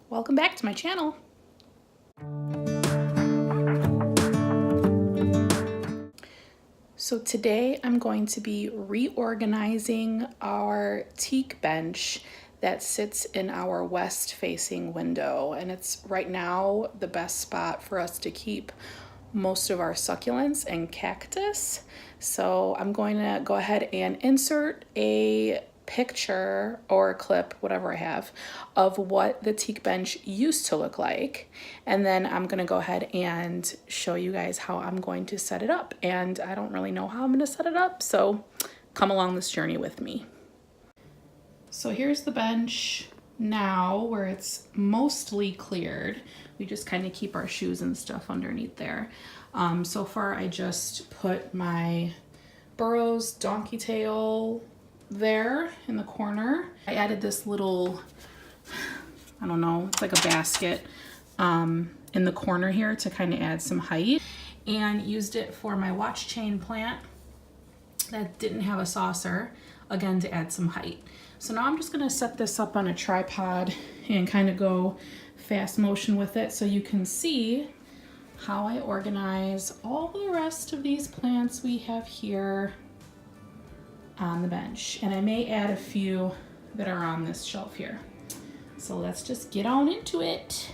Welcome back to my channel. So today I'm going to be reorganizing our teak bench that sits in our west facing window, and it's right now the best spot for us to keep most of our succulents and cactus. So I'm going to go ahead and insert a picture or a clip, whatever I have, of what the teak bench used to look like, and then I'm gonna go ahead and show you guys how I'm going to set it up. And I don't really know how I'm gonna set it up, so come along this journey with me. So here's the bench now where it's mostly cleared. We just kind of keep our shoes and stuff underneath there. So far I just put my Burrows donkey tail there in the corner. I added this little, I don't know, it's like a basket in the corner here to kind of add some height, and used it for my watch chain plant that didn't have a saucer, again to add some height. So now I'm just gonna set this up on a tripod and kind of go fast motion with it so you can see how I organize all the rest of these plants we have here on the bench. And I may add a few that are on this shelf here. So let's just get on into it.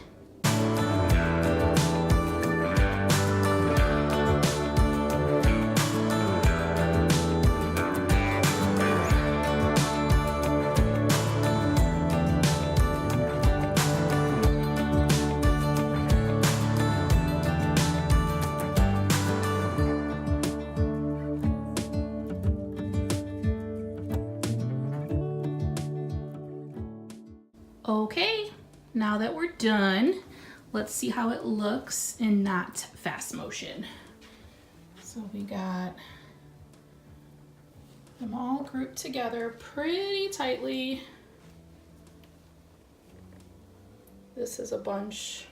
Okay, now that we're done, let's see how it looks in not fast motion. So we got them all grouped together pretty tightly. This is a bunch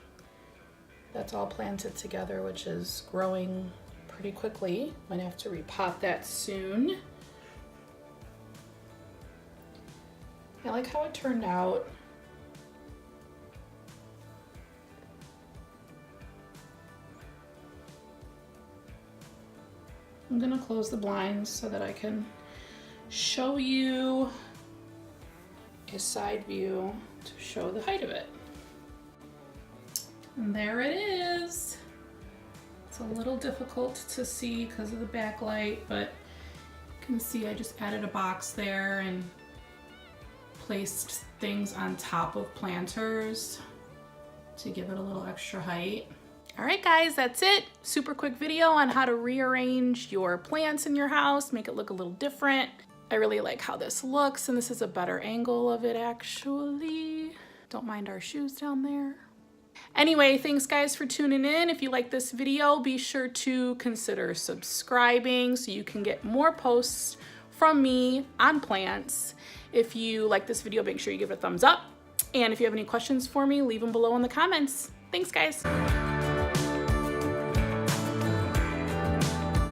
that's all planted together, which is growing pretty quickly. Might have to repot that soon. I like how it turned out. I'm gonna close the blinds so that I can show you a side view to show the height of it. And there it is. It's a little difficult to see because of the backlight, but you can see I just added a box there and placed things on top of planters to give it a little extra height. All right guys, that's it. Super quick video on how to rearrange your plants in your house, make it look a little different. I really like how this looks, and this is a better angle of it actually. Don't mind our shoes down there. Anyway, thanks guys for tuning in. If you like this video, be sure to consider subscribing so you can get more posts from me on plants. If you like this video, make sure you give it a thumbs up. And if you have any questions for me, leave them below in the comments. Thanks guys.